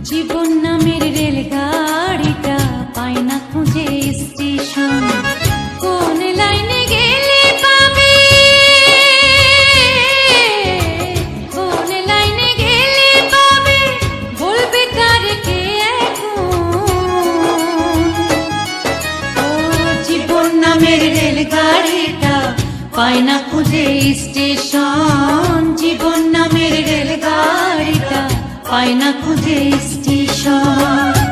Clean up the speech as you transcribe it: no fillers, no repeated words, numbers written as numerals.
জীবন নামের রেলগাড়িটা পায় না খুঁজে স্টেশন। কোন লাইনে গেলে পাবে, কোন লাইনে গেলে পাবে, বলবে কার কে এখন। ও জীবন নামের রেলগাড়িটা পায় না খুঁজে স্টেশন। জীবন নামের রেলগাড়িটা পায় না খুঁজে স্টেশন।